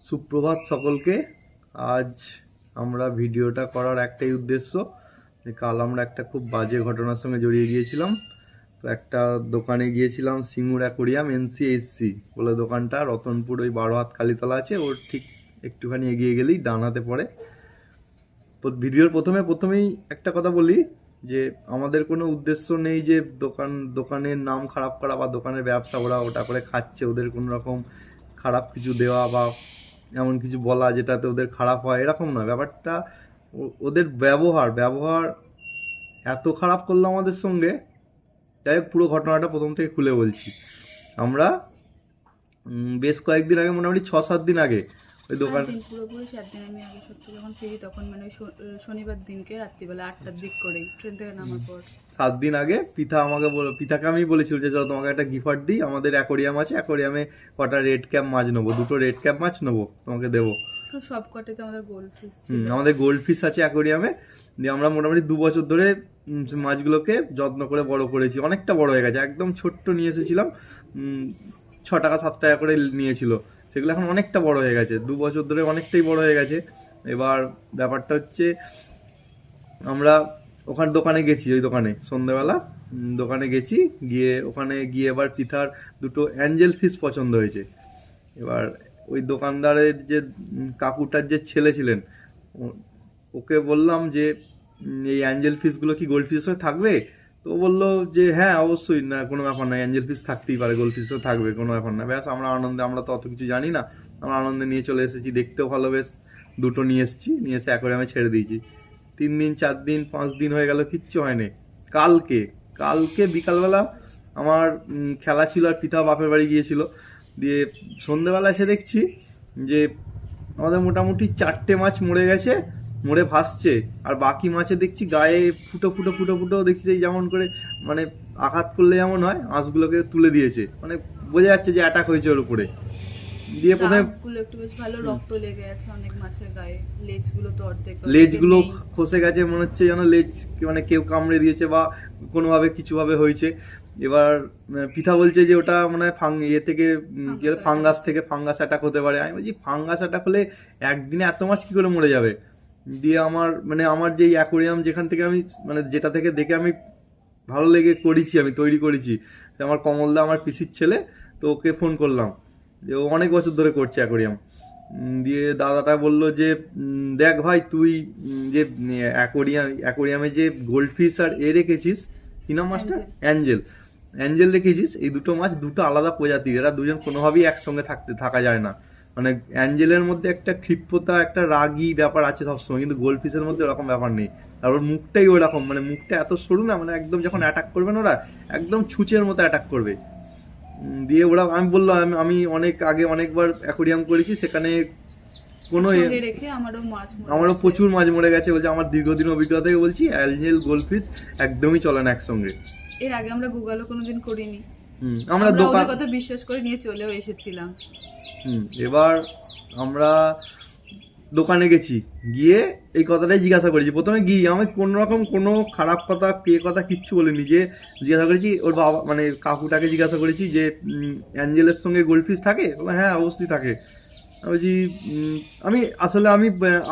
সুপ্রভাত সকলকে। আজ আমরা ভিডিওটা করার একটাই উদ্দেশ্য যে কাল আমরা একটা খুব বাজে ঘটনার সঙ্গে জড়িয়ে গিয়েছিলাম। তো একটা দোকানে গিয়েছিলাম, সিঙ্গুর অ্যাকোরিয়াম NCHC বলে দোকানটা, রতনপুর ওই 12 হাত কালীতলা আছে, ওর ঠিক একটুখানি এগিয়ে গেলেই ডান হাতে পড়ে। তো ভিডিওর প্রথমেই একটা কথা বলি যে আমাদের কোনো উদ্দেশ্য নেই যে দোকানের নাম খারাপ করা বা দোকানের ব্যবসা ওরা ওটা করে খাচ্ছে, ওদের কোনো রকম খারাপ কিছু দেওয়া বা এমন কিছু বলা যেটাতে ওদের খারাপ হয়, এরকম নয় ব্যাপারটা। ওদের ব্যবহার এত খারাপ করলো আমাদের সঙ্গে। যাই হোক, পুরো ঘটনাটা প্রথম থেকে খুলে বলছি। আমরা বেশ কয়েকদিন আগে, মোটামুটি 6-7 দিন আগে ওই দোকান, পুরোপুরি 7 দিন আমি আগে সত্যি যখন ফিরি তখন মানে শনিবার দিনকে রাত্রিবেলা 8টার দিক করে ট্রেন থেকে নামার পর 7 দিন আগে পিঠাকে আমি বলেছিল যে চলো তোমাকে একটা গিফট দিই, আমাদের অ্যাকোরিয়াম আছে, অ্যাকোরিয়ামে কটা রেড ক্যাপ মাছ নেবো, 2টো রেড ক্যাপ মাছ নেবো, তোমাকে দেবো। সব কটাতে আমাদের গোল্ড ফিশ ছিল। আমাদের গোল্ড ফিশ আছে অ্যাকোরিয়ামে। দিয়ে আমরা মোটামুটি 2 বছর ধরে মাছগুলোকে যত্ন করে বড় করেছি, অনেকটা বড় হয়ে গেছে। একদম ছোট্ট নিয়ে এসেছিলাম, 6 টাকা 7 টাকা করে নিয়েছিল, সেগুলো এখন অনেকটা বড় হয়ে গেছে, 2 বছর ধরে অনেকটাই বড় হয়ে গেছে। এবার ব্যাপারটা হচ্ছে, আমরা ওখানে দোকানে গেছি, ওই দোকানে সন্ধ্যেবেলা দোকানে গেছি, ওখানে গিয়ে এবার পিঠার 2টো অ্যাঞ্জেল ফিশ পছন্দ হয়েছে। এবার ওই দোকানদারের যে কাকুটার যে ছেলে ছিলেন, ওকে বললাম যে এই অ্যাঞ্জেল ফিশগুলো কি গোল্ড ফিশের থাকবে? তো ও বললো যে হ্যাঁ অবশ্যই, না কোনো ব্যাপার না, অ্যাঞ্জেল ফিশ থাকতেই পারে, গোল্ড ফিশও থাকবে, কোনো ব্যাপার না। ব্যাস আমরা আনন্দে, আমরা তো অত কিছু জানি না, আমরা আনন্দে নিয়ে চলে এসেছি, দেখতেও ভালো, বেশ 2টো নিয়ে এসে অ্যাকোরিয়ামে ছেড়ে দিয়েছি। 3 দিন 4 দিন 5 দিন হয়ে গেল, কিচ্ছু হয়নি। কালকে বিকালবেলা আমার খেলা ছিল, আর পিঠা বাপের বাড়ি গিয়েছিল। দিয়ে সন্ধ্যেবেলা এসে দেখছি যে আমাদের মোটামুটি 4টে মাছ মরে গেছে, মরে ভাসছে। আর বাকি মাছে দেখছি গায়ে ফুটো ফুটো ফুটো ফুটো দেখছি, এই যেমন করে মানে আঘাত করলে যেমন হয়, আঁশগুলোকে তুলে দিয়েছে, মানে বোঝা যাচ্ছে যে অ্যাটাক হয়েছে ওর উপরে। দিয়ে প্রথমে একটু বেশ ভালো রক্ত লেগে আছে অনেক মাছের গায়ে, লেজগুলো খসে গেছে, মনে হচ্ছে যেন লেজ মানে কেউ কামড়ে দিয়েছে বা কোনোভাবে কিছুভাবে হয়েছে। এবার পিঠা বলছে যে ওটা মানে ফাঙ্গাস অ্যাটাক হতে পারে। আমি বলছি ফাঙ্গাস অ্যাটাক হলে একদিনে এত মাছ কি করে মরে যাবে? দিয়ে আমার যেই অ্যাকোরিয়াম যেখান থেকে আমি মানে যেটা থেকে দেখে আমি ভালো লেগে করেছি, আমি তৈরি করেছি, আমার কমলদা, আমার পিসির ছেলে, তো ওকে ফোন করলাম, যে ও অনেক বছর ধরে করছে অ্যাকোরিয়াম। দিয়ে দাদাটা বললো যে দেখ ভাই, তুই যে অ্যাকোরিয়ামে যে গোল্ড ফিশ আর রেখেছিস, কি নাম মাছটা, অ্যাঞ্জেল রেখেছিস, এই 2টো মাছ 2টো আলাদা প্রজাতির, এরা দুজন কোনোভাবেই একসঙ্গে থাকা যায় না। মানে অ্যাঞ্জেলের মধ্যে একটা ক্ষিপ্রতা, একটা রাগী ব্যাপার আছে সবসময়, কিন্তু গোল্ড ফিশের মধ্যে ওরকম ব্যাপার নেই। আর ওর মুখটাই ওই রকম, মানে মুখটা এত সরু না, মানে একদম যখন অ্যাটাক করবেন ওরা একদম ছুঁচের মতো অ্যাটাক করবে। দিয়ে ওরা, আমি বললাম আমি অনেক আগে অনেকবার অ্যাকোরিয়াম করেছি, সেখানে কোনো আমারও প্রচুর মাছ মরে গেছে। বলছে আমার দীর্ঘদিন অভিজ্ঞতা থেকে বলছি, অ্যাঞ্জেল গোল্ডফিশ একদমই চলে না একসঙ্গে। এর আগে আমরা গুগলও কোনোদিন করিনি, আমরা দোকান কথা বিশ্বাস করে নিয়ে চলেও এসেছিলাম। এবার আমরা দোকানে গেছি, গিয়ে এই কথাটাই জিজ্ঞাসা করেছি প্রথমে গিয়ে, আমি কোনো রকম কোনো খারাপ কথা কথা কিচ্ছু বলিনি, যে জিজ্ঞাসা করেছি ওর বাবা মানে কাকুটাকে জিজ্ঞাসা করেছি যে অ্যাঞ্জেলের সঙ্গে গোল্ডফিশ থাকে? হ্যাঁ অবশ্যই থাকে। বলছি আমি আসলে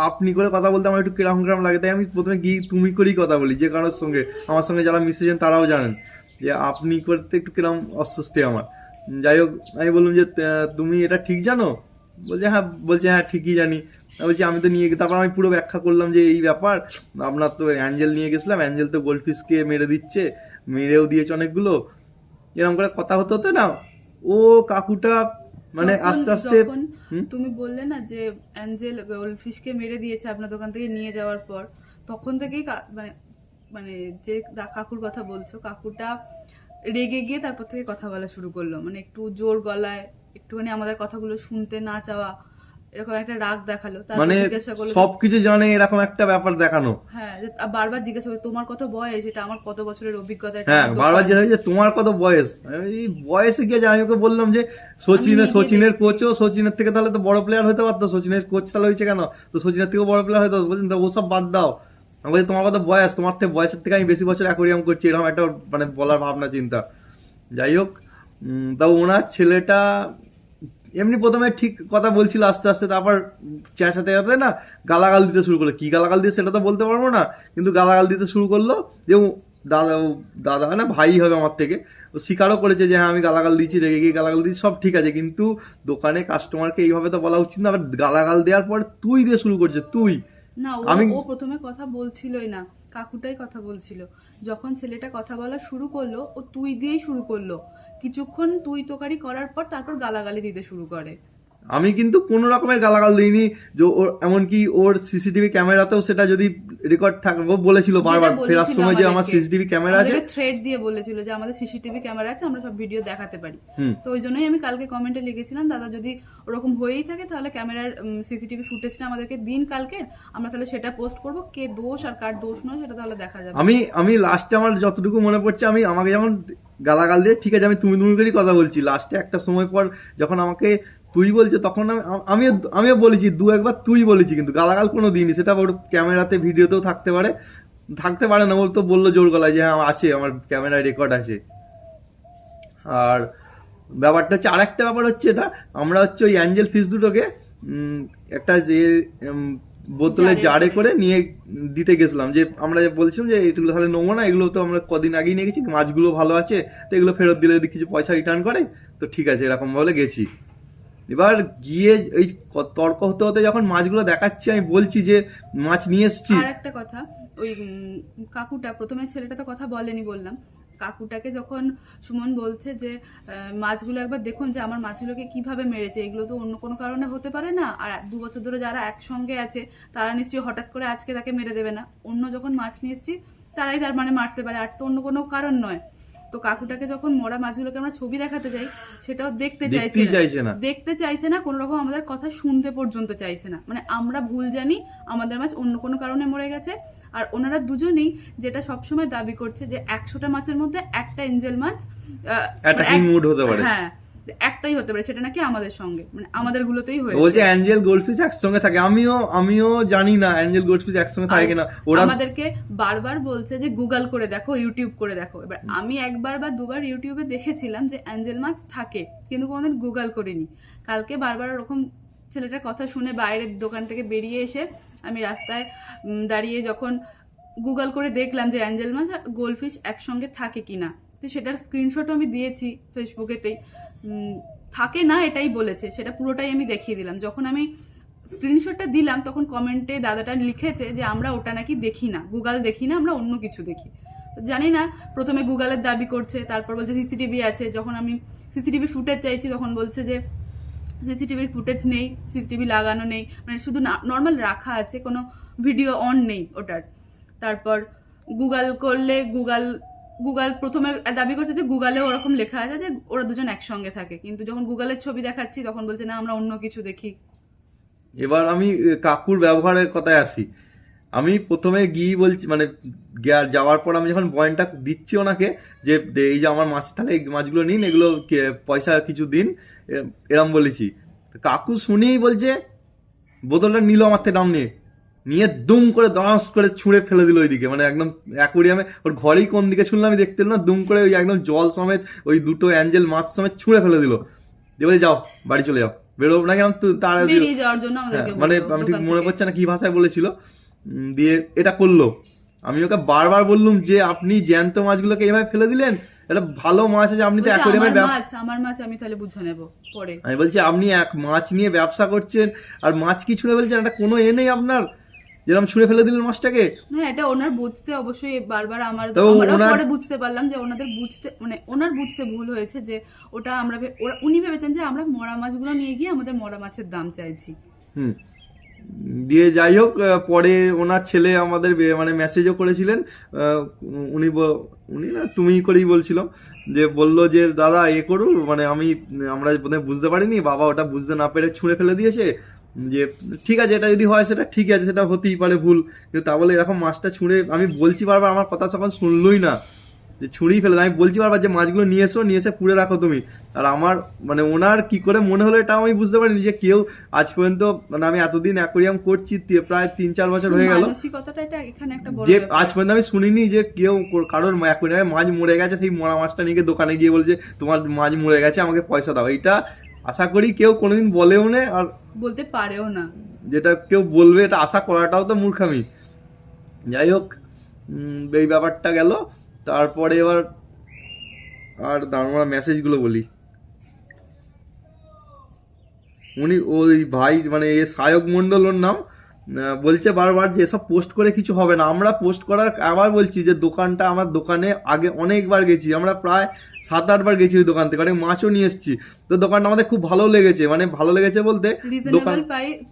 আপনি করে কথা বলতে আমার একটু কিরকম কিরকম লাগে, তাই আমি প্রথমে গিয়ে তুমি করেই কথা বলি, যে কারোর সঙ্গে আমার সঙ্গে যারা মিশেছেন তারাও জানেন যে আপনি করতে একটু কিরকম অস্বস্তি আমার। যাই হোক, আমি বললাম যে তুমি এটা ঠিক জানো? বলছে হ্যাঁ ঠিকই জানি। বলছি আমি তো তারপর আমি পুরো ব্যাখ্যা করলাম যে এই ব্যাপার, আপনার তো অ্যাঞ্জেল নিয়ে গেছিলাম, অ্যাঞ্জেল তো গোল্ডফিশকে মেরেও দিয়েছে অনেকগুলো। এরকম করে কথা হতে হতে না, ও কাকুটা মানে আস্তে আস্তে, তুমি বললে না যে অ্যাঞ্জেল গোল্ডফিশকে মেরে দিয়েছে আপনার দোকান থেকে নিয়ে যাওয়ার পর, তখন থেকেই মানে মানে যে কাকুর কথা বলছো, কাকুটা রেগে গিয়ে তারপর থেকে কথা বলা শুরু করলো, মানে একটু জোর গলায়, একটুখানি আমাদের কথাগুলো শুনতে না চাওয়া, এরকম একটা রাগ দেখালো। মানে সবকিছু জানে এরকম একটা ব্যাপার দেখানো। হ্যাঁ, বারবার জিজ্ঞাসা করে তোমার কত বয়স, এটা আমার কত বছরের অভিজ্ঞতা। হ্যাঁ, বারবার যে তোমার কত বয়স, এই বয়সে গিয়ে আমি ওকে বললাম যে সচিনের কোচও সচিনের থেকে তাহলে তো বড় প্লেয়ার হতে পারতো, সচিনের কোচ তাহলে হয়েছে কেন, তো সচিনের থেকেও বড় প্লেয়ার হতে পারতো। বলছেন ওসব বাদ দাও, আমি বলছি তোমার কত বয়স, তোমার থেকে বয়সের থেকে আমি বেশি বছর অ্যাকোরিয়াম করছি, এরকম একটা মানে বলার ভাবনা চিন্তা। যাই হোক, তাও ওনার ছেলেটা এমনি প্রথমে ঠিক কথা বলছিল, আস্তে আস্তে তারপর চেঁচাতে যাতে না গালাগাল দিতে শুরু করলো। কি গালাগাল দিয়ে সেটা তো বলতে পারবো না, কিন্তু গালাগাল দিতে শুরু করলো যে দাদা দাদা না ভাই হবে আমার থেকে, ও স্বীকারও করেছে যে হ্যাঁ আমি গালাগাল দিয়েছি, রেগে গিয়ে গালাগাল দিয়েছি, সব ঠিক আছে, কিন্তু দোকানে কাস্টমারকে এইভাবে তো বলা উচিত না। আবার গালাগাল দেওয়ার পর তুই দিয়ে শুরু করছে, তুই। না, ও প্রথমে কথা বলছিলই না, কাকুটাই কথা বলছিল। যখন ছেলেটা কথা বলা শুরু করলো, ও তুই দিয়েই শুরু করলো। কিছুক্ষণ তুই তোকারি করার পর তারপর গালাগালি দিতে শুরু করে। আমি কিন্তু কোনো রকমের গালাগাল দিইনি, যে ওর এমনকি ওর সিসিটিভি ক্যামেরাতেও সেটা যদি রেকর্ড থাকে, ও বলেছিল বারবার ফেরার সময় যে আমার সিসিটিভি ক্যামেরা আছে, থ্রেড দিয়ে বলেছিল যে আমাদের সিসিটিভি ক্যামেরা আছে, আমরা সব ভিডিও দেখাতে পারি। তো ওই জন্যই আমি কালকে কমেন্টে লিখেছিলাম, দাদা যদি ওরকম হয়েই থাকে তাহলে ক্যামেরার সিসিটিভি ফুটেজটা আমাদেরকে দিন কালকে, আমরা তাহলে সেটা পোস্ট করব, কে দোষ আর কার দোষ নয় সেটা তাহলে দেখা যাবে। আমি লাস্টে আমার যতটুকু মনে পড়ছে, আমাকে যেমন গালাগাল দিয়ে, ঠিক আছে আমি তুমি করেই কথা বলছি, লাস্টে একটা সময় পর যখন আমাকে তুই বলছে, তখন আমিও বলেছি, দু একবার তুই বলেছি, কিন্তু গালাগাল কোনো দিনই। সেটা ওর ক্যামেরাতে ভিডিওতেও থাকতে পারে না, ওর তো বললো জোর গলায় যে হ্যাঁ আছে, আমার ক্যামেরায় রেকর্ড আছে। আর ব্যাপারটা হচ্ছে, আর একটা ব্যাপার হচ্ছে, এটা আমরা হচ্ছে ওই অ্যাঞ্জেল ফিশ দুটোকে একটা যে বোতলে জারে করে নিয়ে দিতে গেছিলাম, যে আমরা বলছিলাম যে এগুলো তাহলে নেবো না, এগুলো তো আমরা কদিন আগেই নিয়ে গেছি, মাছগুলো ভালো আছে, তো এগুলো ফেরত দিলে যদি কিছু পয়সা রিটার্ন করে তো ঠিক আছে, এরকম বলে গেছি। এবার গিয়ে এই তর্ক হতে হতে যখন মাছগুলো দেখাচ্ছি, আমি বলছি যে মাছ নিয়ে এসছি। আর একটা কথা, ওই কাকুটা, প্রথমে ছেলেটা তো কথা বলেনি বললাম, কাকুটাকে যখন সুমন বলছে যে মাছগুলো একবার দেখুন যে আমার মাছগুলোকে কিভাবে মেরেছে, এগুলো তো অন্য কোনো কারণে হতে পারে না, আর 2 বছর ধরে যারা একসঙ্গে আছে তারা নিশ্চয়ই হঠাৎ করে আজকে তাকে মেরে দেবে না, অন্য যখন মাছ নিয়ে এসছি তারাই তার মানে মারতে পারে, আর তো অন্য কোনো কারণ নয়। তো কাকুটাকে যখন মরা মাছগুলোকে আমরা ছবি দেখাতে যাই, সেটাও দেখতে চাইছে না, কোনো রকম আমাদের কথা শুনতে পর্যন্ত চাইছে না। মানে আমরা ভুল জানি আমাদের মাছ অন্য কোনো কারণে মরে গেছে, আর ওনারা দুজনেই যেটা সবসময় দাবি করছে যে 100টা মাছের মধ্যে একটা এঞ্জেল মাছ হ্যাঁ একটাই হতে পারে, সেটা নাকি আমাদের সঙ্গে, মানে আমাদের গুলোতেই হয়েছে। বলছে অ্যাঞ্জেল গোল্ডফিশ একসঙ্গে থাকে, আমিও জানি না অ্যাঞ্জেল গোল্ডফিশ একসঙ্গে থাকে কিনা। ওরা আমাদেরকে বারবার বলছে যে গুগল করে দেখো, ইউটিউব করে দেখো। এবার আমি একবার বা দুবার ইউটিউবে দেখেছিলাম যে অ্যাঞ্জেল মাছ থাকে, কিন্তু কোনোদিন গুগল করিনি। কালকে বারবার ওরকম ছেলেটার কথা শুনে বাইরে দোকান থেকে বেরিয়ে এসে আমি রাস্তায় দাঁড়িয়ে যখন গুগল করে দেখলাম যে অ্যাঞ্জেল মাছ আর গোল্ডফিশ একসঙ্গে থাকে কিনা, তো সেটার স্ক্রিনশটও আমি দিয়েছি ফেসবুকেতেই। থাকে না এটাই বলেছে, সেটা পুরোটাই আমি দেখিয়ে দিলাম। যখন আমি স্ক্রিনশটটা দিলাম তখন কমেন্টে দাদাটা লিখেছে যে আমরা ওটা নাকি দেখি না, গুগল দেখি না, আমরা অন্য কিছু দেখি। তো জানি না, প্রথমে গুগলের দাবি করছে, তারপর বলছে সিসিটিভি আছে। যখন আমি সিসিটিভি ফুটেজ চাইছি তখন বলছে যে সিসিটিভির ফুটেজ নেই, সিসিটিভি লাগানো নেই, মানে শুধু নর্মাল রাখা আছে, কোনো ভিডিও অন নেই ওটার। তারপর গুগল করলে গুগল প্রথমে দাবি করছে যে গুগলে ওরকম লেখা আছে যে ওরা দুজন একসঙ্গে থাকে, কিন্তু যখন গুগলের ছবি দেখাচ্ছি তখন বলছে না আমরা অন্য কিছু দেখি। এবার আমি কাকুর ব্যবহারের কথায় আসি। আমি প্রথমে গিয়ে বলছি, মানে যাওয়ার পর আমি যখন পয়েন্টটা দিচ্ছি ওনাকে যে এই যে আমার মাছ, তাহলে এই মাছগুলো নিন, এগুলো পয়সা কিছু দিন, এরম বলেছি। কাকু শুনেই বলছে, বোতলটা নিল আমার থেকে দাম নিয়ে দুম করে দাঁড়াস করে ছুঁড়ে ফেলে দিল ওইদিকে, মানে একদম অ্যাকোরিয়ামে ওর ঘরেই কোন দিকে শুনলাম আমি দেখতে না, দুম করে ওই একদম জল সমেত ওই দুটো অ্যাঞ্জেল মাছ সমেত ছুঁড়ে ফেলে দিল, দিয়ে বলে যাও বাড়ি চলে যাও, বেরোবো না কেন তারা বেরিয়ে যাওয়ার জন্য আমাদেরকে, মানে আমি ঠিক মনে পড়ছে না কি ভাষায় বলেছিল, দিয়ে এটা করলো। আমি ওকে বারবার বললুম যে আপনি জ্যান্ত মাছগুলোকে এইভাবে ফেলে দিলেন, এটা ভালো মাছ আছে, আপনি তো অ্যাকোরিয়ামের ব্যবসা, আমার মাছ আমি তাহলে বুঝে নেব পরে। আমি বলছি আপনি এক মাছ নিয়ে ব্যবসা করছেন আর মাছ কি ছুঁড়ে ফেলছেন, এটা কোনো নেই আপনার, যেরকম ছুঁড়ে ফেলে দিলেন মাছটাকে। হ্যাঁ, এটা ওনার বুঝতে অবশ্যই বারবার আমরা পরে বুঝতে পারলাম যে ওনাদের বুঝতে, মানে ওনার বুঝতে ভুল হয়েছে, যে ওটা আমরা উনি ভেবেছেন যে আমরা মরা মাছগুলো নিয়ে গিয়ে আমাদের মরা মাছের দাম চাইছি। দিয়ে যাই হোক, পরে ওনার ছেলে আমাদের মানে মেসেজও করেছিলেন, উনি না তুমি করেই বলছিল, যে বললো যে দাদা করুন, মানে আমরা বুঝতে পারিনি, বাবা ওটা বুঝতে না পেরে ছুঁড়ে ফেলে দিয়েছে, যে ঠিক আছে এটা যদি হয় সেটা ঠিক আছে, সেটা হতেই পারে ভুল, কিন্তু তা বলে এরকম মাছটা ছুঁড়ে, আমি বলছি বারবার, আমার কথা তখন শুনলোই না, যে ছুঁড়েই ফেলে, আমি বলছি বারবার যে মাছগুলো নিয়ে এসে পুড়ে রাখো তুমি। আর আমার মানে ওনার কি করে মনে হলো এটা আমি বুঝতে পারিনি, যে কেউ আজ পর্যন্ত, মানে আমি এতদিন অ্যাকোরিয়াম করছি প্রায় 3-4 বছর হয়ে গেল, যে আজ পর্যন্ত আমি শুনিনি যে কেউ কারোর অ্যাকোরিয়ামে মাছ মরে গেছে, সেই মরা মাছটা নিয়ে দোকানে গিয়ে বলছে তোমার মাছ মরে গেছে আমাকে পয়সা দাও। এটা আশা করি কেউ কোনোদিন বলেও না, আর বলতে পারেও না। যেটা কেউ বলবে এটা আশা করাটাও তো মূর্খামি। যাই হোক, এই ব্যাপারটা গেল। তারপরে এবার আর আমরা মেসেজগুলো বলি। উনি ওই ভাই মানে এ সায়ক মণ্ডল ওর নাম, বলছে বারবার যে এসব পোস্ট করে কিছু হবে না। আমরা পোস্ট করার আবার বলছি যে দোকানটা, আমার দোকানে আগে অনেকবার গেছি, আমরা প্রায় 7-8 বার গেছি ওই দোকান থেকে, অনেক মাছও নিয়ে এসেছি। তো দোকানটা আমাদের খুব ভালো লেগেছে, মানে ভালো লেগেছে বলতে দোকান রিজনেবল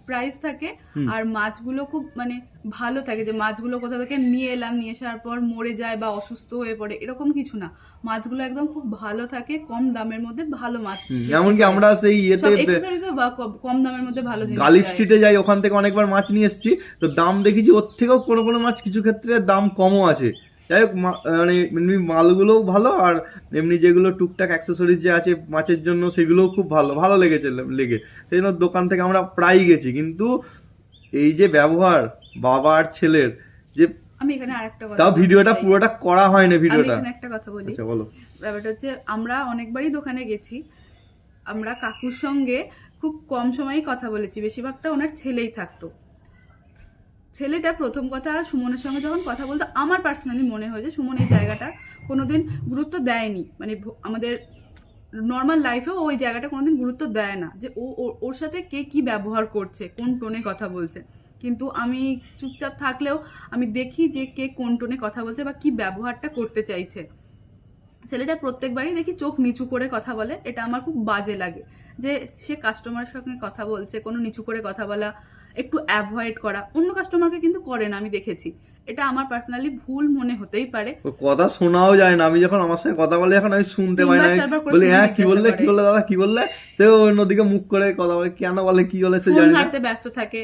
প্রাইস থাকে, আর মাছগুলো খুব মানে ভালো থাকে, যে মাছগুলো কোথা থেকে নিয়ে এলাম, নিয়ে আসার পর মরে যায় বা অসুস্থ হয়ে পড়ে এরকম কিছু না। মাছগুলো একদম খুব ভালো থাকে, কম দামের মধ্যে ভালো মাছ। এমনকি আমরা সেই ইয়েতে কম দামের মধ্যে ভালো জিনিস গালিব স্ট্রিটে যাই, ওখান থেকে অনেকবার মাছ নিয়ে এসেছি। তো দাম দেখেছি ওর থেকেও কোনো কোনো মাছ কিছু ক্ষেত্রে দাম কমও আছে। যাই হোক, মানে এমনি মালগুলোও ভালো, আর এমনি যেগুলো টুকটাক অ্যাক্সেসরিজ যে আছে মাছের জন্য সেগুলোও খুব ভালো ভালো লেগেছে সেই জন্য দোকান থেকে আমরা প্রায়ই গেছি। কিন্তু এই যে ব্যবহার বাবা আর ছেলের, যে আমি এখানে আরেকটা কথা, তাও ভিডিওটা পুরোটা করা হয়নি ভিডিওটা। আমি এখানে একটা কথা বলি। আচ্ছা বলো। ব্যাপারটা হচ্ছে আমরা অনেকবারই দোকানে গেছি, আমরা কাকুর সঙ্গে খুব কম সময়ই কথা বলেছি, বেশিরভাগটা ওনার ছেলেই থাকতো। ছেলেটা প্রথম কথা সুমনের সঙ্গে যখন কথা বলতো, আমার পার্সোনালি মনে হয় যে সুমন এই জায়গাটা কোনোদিন গুরুত্ব দেয়নি, মানে আমাদের নর্মাল লাইফেও ওই জায়গাটা কোনোদিন গুরুত্ব দেয় না, যে ওর সাথে কে কি ব্যবহার করছে, কোন টোনে কথা বলছে। কিন্তু আমি চুপচাপ থাকলেও আমি দেখি যে কে কোন টোনে কথা বলছে বা কি ব্যবহারটা করতে চাইছে। ছেলেটা প্রত্যেকবারই দেখি চোখ নিচু করে কথা বলে, এটা আমার খুব বাজে লাগে যে সে কাস্টমারের সঙ্গে কথা বলছে, কোনো নিচু করে কথা বলা, একটু অ্যাভয়েড করা। অন্য কাস্টমারকে কিন্তু করে না, আমি দেখেছি। এটা আমার পার্সোনালি ভুল মনে হতেই পারে। কথা শোনাও যায় না, আমি যখন আমার সঙ্গে কথা বলে এখন আমি শুনতে পাই না, বলি হ্যাঁ কি বললে কি বললে দাদা কি বললে, সে অন্যদিকে মুখ করে কথা বলে, কেন বলে কি বলে সে জানে না, হাঁটতে ব্যস্ত থাকে,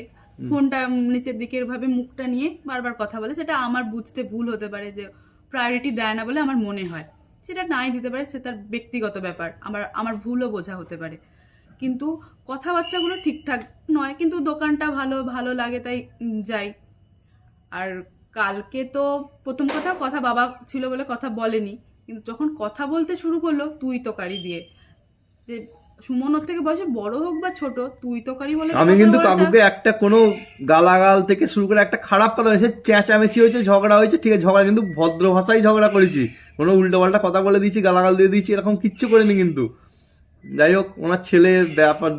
ফোনটা নিচের দিকের ভাবে মুখটা নিয়ে বারবার কথা বলে। সেটা আমার বুঝতে ভুল হতে পারে, যে প্রায়োরিটি দেয় না বলে আমার মনে হয়। সেটা নাই দিতে পারে, সে তার ব্যক্তিগত ব্যাপার, আমার ভুলও বোঝা হতে পারে। কিন্তু কথাবার্তাগুলো ঠিকঠাক নয়, কিন্তু দোকানটা ভালো লাগে তাই যাই। আর কালকে তো প্রথম কথা বাবা ছিল বলে কথা বলেনি, কিন্তু যখন কথা বলতে শুরু করলো তুই তোকারি দিয়ে, যে সুমন ওর থেকে বয়সে বড় হোক বা ছোট, তুই তোকারি বলে। আমি কিন্তু কাকুকে একটা কোনো গালাগাল থেকে শুরু করে একটা খারাপ কথা হয়েছে, চেঁচামেচি হয়েছে, ঝগড়া হয়েছে, ঠিক আছে ঝগড়া, কিন্তু ভদ্র ভাষায় ঝগড়া করেছি, কোনো উল্টোপাল্টা কথা বলে দিয়েছি, গালাগাল দিয়ে দিয়েছি, এরকম কিচ্ছু করিনি। কিন্তু যাই হোক, ওনার ছেলে ব্যাপার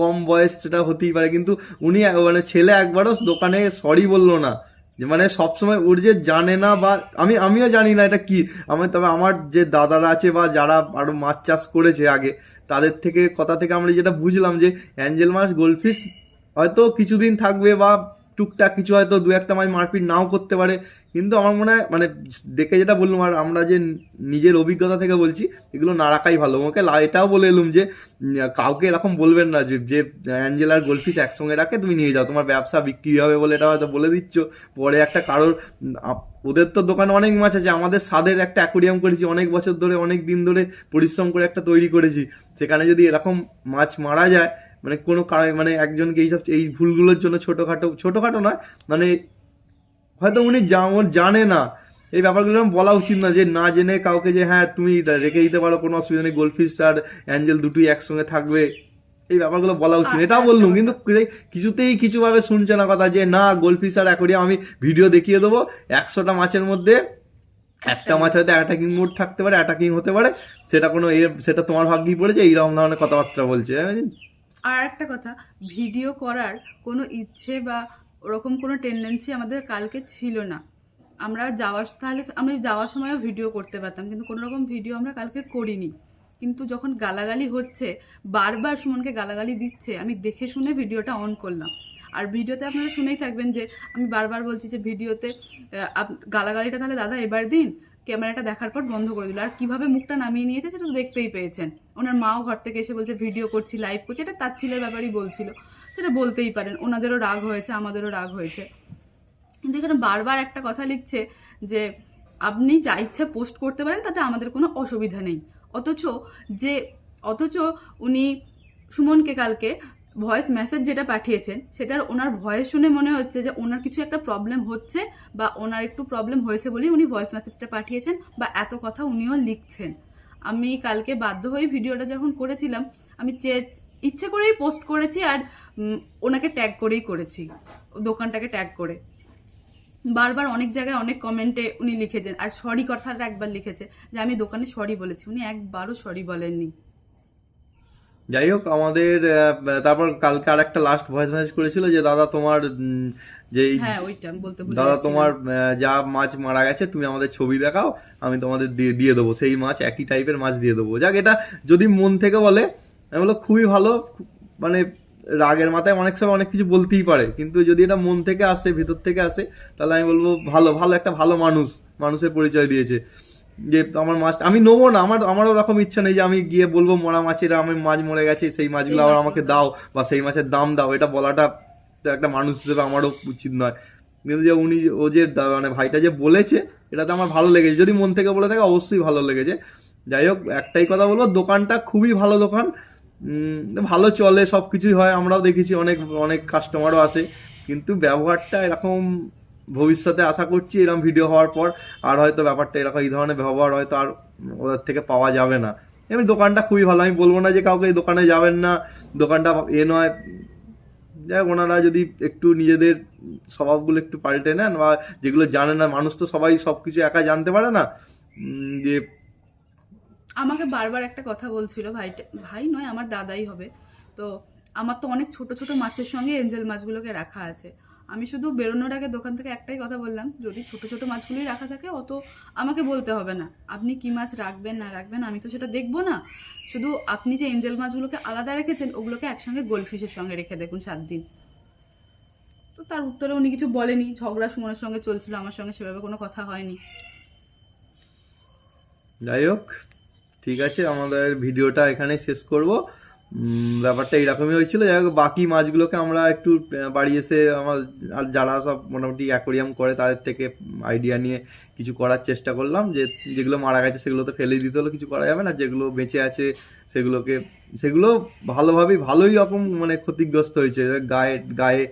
কম বয়স, সেটা হতেই পারে, কিন্তু উনি মানে ছেলে একবারও দোকানে সরি বললো না, যে মানে সবসময় ওর যে জানে না, বা আমিও জানি না এটা কি। তবে আমার যে দাদারা আছে বা যারা আরো মাছ চাষ করেছে আগে, তাদের থেকে কথা থেকে আমরা যেটা বুঝলাম যে অ্যাঞ্জেল মাছ গোল্ডফিশ হয়তো কিছুদিন থাকবে, বা টুকটাক কিছু হয়তো 2-1 মাছ মারপিট নাও করতে পারে, কিন্তু আমার মনে হয় মানে দেখে যেটা বললাম, আর আমরা যে নিজের অভিজ্ঞতা থেকে বলছি, এগুলো না রাখাই ভালো। ওকে এটাও বলে এলুম যে কাউকে এরকম বলবেন না যে অ্যাঞ্জেল আর গোল্ডফিশ একসঙ্গে রাখে তুমি নিয়ে যাও, তোমার ব্যবসা বিক্রি হবে বলে এটা হয়তো বলে দিচ্ছ, পরে একটা কারোর, ওদের তো দোকানে অনেক মাছ আছে, আমাদের স্বাদের একটা অ্যাকোরিয়াম করেছি অনেক বছর ধরে, অনেক দিন ধরে পরিশ্রম করে একটা তৈরি করেছি, সেখানে যদি এরকম মাছ মারা যায়, মানে কোনো মানে একজনকে এই ভুলগুলোর জন্য ছোটোখাটো নয়, মানে হয়তো উনি জানে না এই ব্যাপারগুলো, বলা উচিত না যে না জেনে কাউকে যে হ্যাঁ তুমি রেখে দিতে পারো, কোনো অসুবিধা নেই, গোল্ডফিশ আর অ্যাঞ্জেল দুটোই একসঙ্গে থাকবে, এই ব্যাপারগুলো বলা উচিত। এটাও বললুম, কিন্তু কিছুতেই কিছুভাবে শুনছে না কথা, যে না গোল্ডফিশ আর অ্যাকোরিয়াম আমি ভিডিও দেখিয়ে দেবো, 100টা মাছের মধ্যে একটা মাছ হয়তো অ্যাটাকিং মোড থাকতে পারে, অ্যাটাকিং হতে পারে, সেটা কোনো সেটা তোমার ভাগ্যেই পড়েছে, এইরকম ধরনের কথাবার্তা বলছে। আর একটা কথা, ভিডিও করার কোনো ইচ্ছে বা ওরকম কোনো টেন্ডেন্সি আমাদের কালকে ছিল না। আমরা যাওয়ার সময়ও ভিডিও করতে পারতাম, কিন্তু কোনো রকম ভিডিও আমরা কালকে করিনি। কিন্তু যখন গালাগালি হচ্ছে, বারবার সুমনকে গালাগালি দিচ্ছে, আমি দেখে শুনে ভিডিওটা অন করলাম। আর ভিডিওতে আপনারা শুনেই থাকবেন যে আমি বারবার বলছি যে ভিডিওতে গালাগালিটা তাহলে দাদা এবার দিন, ক্যামেরাটা দেখার পর বন্ধ করে দিল। আর কিভাবে মুখটা নামিয়ে নিয়েছে সেটা তো দেখতেই পেয়েছেন। ওনার মাও ঘর থেকে এসে বলছে ভিডিও করছি, লাইভ করছি, এটা তার ছেলের ব্যাপারই বলছিল, সেটা বলতেই পারেন। ওনাদেরও রাগ হয়েছে, আমাদেরও রাগ হয়েছে, কিন্তু এখানে বারবার একটা কথা লিখছে যে আপনি যা ইচ্ছা পোস্ট করতে পারেন, তাতে আমাদের কোনো অসুবিধা নেই। অথচ উনি সুমনকে কালকে ভয়েস মেসেজ যেটা পাঠিয়েছেন, সেটার ওনার ভয়েস শুনে মনে হচ্ছে যে ওনার কিছু একটা প্রবলেম হচ্ছে, বা ওনার একটু প্রবলেম হয়েছে বলেই উনি ভয়েস মেসেজটা পাঠিয়েছেন, বা এত কথা উনিও লিখছেন। আমি কালকে বাধ্য হয়ে ভিডিওটা যখন করেছিলাম আমি ইচ্ছে করেই পোস্ট করেছি, আর ওনাকে ট্যাগ করেই করেছি, দোকানটাকে ট্যাগ করে। বারবার অনেক জায়গায় অনেক কমেন্টে উনি লিখেছেন, আর সরি কথাটা একবার লিখেছে যে আমি দোকানে সরি বলেছি, উনি একবারও সরি বলেননি। যাই হোক, আমাদের তারপর কালকে আর একটা লাস্ট ভয়েস মেসেজ করেছিল যে দাদা তোমার যে হ্যাঁ ওইটা আমি বলতে ভুলে দাদা গেছিলাম। তোমার যা মাছ মারা গেছে তুমি আমাদের ছবি দেখাও, আমি তোমাদের দিয়ে দেবো সেই মাছ, একই টাইপের মাছ দিয়ে দেবো। যাক, এটা যদি মন থেকে বলে আমি বলবো খুবই ভালো। মানে রাগের মাথায় অনেক সময় অনেক কিছু বলতেই পারে, কিন্তু যদি এটা মন থেকে আসে, ভিতর থেকে আসে, তাহলে আমি বলবো ভালো ভালো একটা ভালো মানুষের পরিচয় দিয়েছে। যে আমার মাছ আমি নেবো না, আমারও ওরকম ইচ্ছা নেই যে আমি গিয়ে বলবো মরা মাছের আমি মাছ মরে গেছে সেই মাছগুলো আবার আমাকে দাও বা সেই মাছের দাম দাও, এটা বলাটা তো একটা মানুষ হিসেবে আমারও উচিত নয়। কিন্তু যে উনি মানে ভাইটা যে বলেছে এটাতে আমার ভালো লেগেছে, যদি মন থেকে বলে থাকে অবশ্যই ভালো লেগেছে। যাই হোক, একটাই কথা বলবো, দোকানটা খুবই ভালো দোকান, ভালো চলে, সব কিছুই হয়, আমরাও দেখেছি, অনেক অনেক কাস্টমারও আসে, কিন্তু ব্যবহারটা এরকম ভবিষ্যতে আশা করছি এরকম ভিডিও হওয়ার পর আর হয়তো ব্যাপারটা এরকম এই ধরনের ব্যবহার হয়তো আর ওদের থেকে পাওয়া যাবে না। এমনি দোকানটা খুবই ভালো, আমি বলবো না যে কাউকে এই দোকানে যাবেন না, দোকানটা নয়। যাই হোক, ওনারা যদি একটু নিজেদের স্বভাবগুলো একটু পাল্টে নেন, বা যেগুলো জানে না, মানুষ তো সবাই সবকিছু একা জানতে পারে না, যে আমাকে বারবার একটা কথা বলছিল, ভাই নয় আমার দাদাই হবে, তো আমার তো অনেক ছোট ছোট মাছের সঙ্গে এঞ্জেল মাছগুলোকে রাখা আছে। আমি শুধু বেরোনোর আগে দোকান থেকে একটাই কথা বললাম, যদি ছোট ছোট মাছগুলোই রাখা থাকে অত আমাকে বলতে হবে না, আপনি কি মাছ রাখবেন না রাখবেন আমি তো সেটা দেখবো না, শুধু আপনি যে এঞ্জেল মাছগুলোকে আলাদা রেখেছেন ওগুলোকে একসঙ্গে গোল্ডফিশের সঙ্গে রেখে দেখুন 7 দিন। তো তার উত্তরে উনি কিছু বলেনি, ঝগড়া সুমনের সঙ্গে চলছিল, আমার সঙ্গে সেভাবে কোনো কথা হয়নি। যাই হোক, ঠিক আছে, আমাদের ভিডিওটা এখানে শেষ করব। ব্যাপারটা এইরকমই হয়েছিল। যাই হোক, বাকি মাছগুলোকে আমরা একটু বাড়ি এসে আমার আর যারা সব মোটামুটি অ্যাকোরিয়াম করে তাদের থেকে আইডিয়া নিয়ে কিছু করার চেষ্টা করলাম, যে যেগুলো মারা গেছে সেগুলো তো ফেলে দিতে হলে কিছু করা যাবে না, যেগুলো বেঁচে আছে সেগুলো ভালোই রকম মানে ক্ষতিগ্রস্ত হয়েছে, গায়ে গায়ে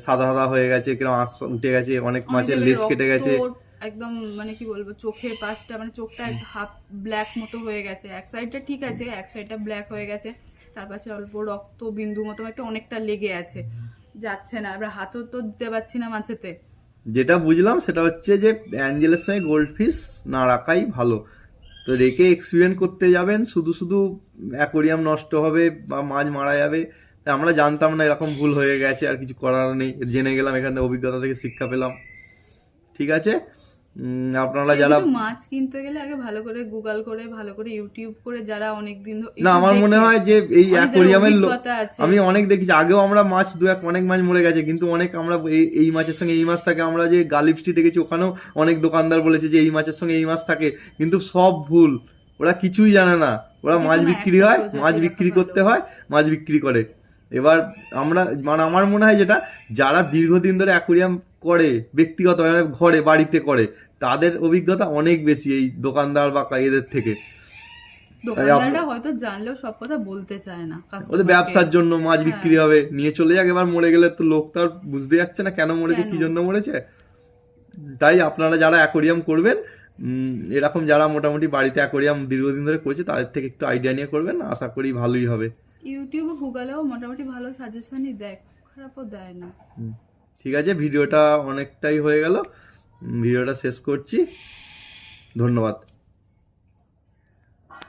সাদা সাদা হয়ে গেছে, কিরকম আঁশ উঠে গেছে, অনেক মাছের লেজ কেটে গেছে, একদম মানে কি বলবো, চোখের পাশটা মানে চোখটা হাফ ব্ল্যাক মতো হয়ে গেছে, এক সাইডটা ঠিক আছে এক সাইডটা ব্ল্যাক হয়ে গেছে, তার পাশে অল্প রক্ত বিন্দু মতো একটা অনেকটা লেগে আছে, যাচ্ছে না, এবার হাতও তো দিতে পারছি না মাছেতে। যেটা বুঝলাম সেটা হচ্ছে যে অ্যাঞ্জেলের সঙ্গে গোল্ডফিশ না রাখাই ভালো। তো রেখে এক্সপিরিয়েন্স করতে যাবেন, শুধু শুধু অ্যাকোরিয়াম নষ্ট হবে বা মাছ মারা যাবে। আমরা জানতাম না, এরকম ভুল হয়ে গেছে, আর কিছু করার নেই, জেনে গেলাম, এখান থেকে অভিজ্ঞতা থেকে শিক্ষা পেলাম। ঠিক আছে, আপনারা যারা মাছ কিনতে গেলে আগে ভালো করে গুগল করে, ভালো করে ইউটিউব করে, যারা অনেকদিন না, আমার মনে হয় যে এই অ্যাকোরিয়ামের আমি অনেক দেখেছি, আগেও আমরা মাছ অনেক মাছ মরে গেছে, কিন্তু অনেক আমরা এই মাছের সঙ্গে এই মাছ থাকে, আমরা যে গালিব স্ট্রিটে গেছি ওখানেও অনেক দোকানদার বলেছে যে এই মাছের সঙ্গে এই মাছ থাকে, কিন্তু সব ভুল, ওরা কিছুই জানে না, ওরা মাছ বিক্রি হয়, মাছ বিক্রি করতে হয়, মাছ বিক্রি করে। এবার আমার মনে হয় যেটা যারা দীর্ঘদিন ধরে অ্যাকোরিয়াম করে ব্যক্তিগত ঘরে বাড়িতে করে, তাদের অভিজ্ঞতা অনেক বেশি এই দোকানদার বা এদের থেকে। দোকানদাররা হয়তো জানলেও সব কথা বলতে চায় না, ওদের ব্যবসার জন্য মাছ বিক্রি হবে, নিয়ে চলে যাক, এবার মরে গেলে তো লোক তো আর বুঝতে যাচ্ছে না কেন মরেছে, কি জন্য মরেছে। তাই আপনারা যারা অ্যাকোরিয়াম করবেন, এরকম যারা মোটামুটি বাড়িতে অ্যাকোরিয়াম দীর্ঘদিন ধরে করেছে তাদের থেকে একটু আইডিয়া নিয়ে করবেন, আশা করি ভালোই হবে। ইউটিউব ও গুগলেও মোটামুটি ভালো সাজেশনই দেয়, খারাপও দেয় না। ঠিক আছে, ভিডিওটা অনেকটাই হয়ে গেল, ভিডিওটা শেষ করছি, ধন্যবাদ।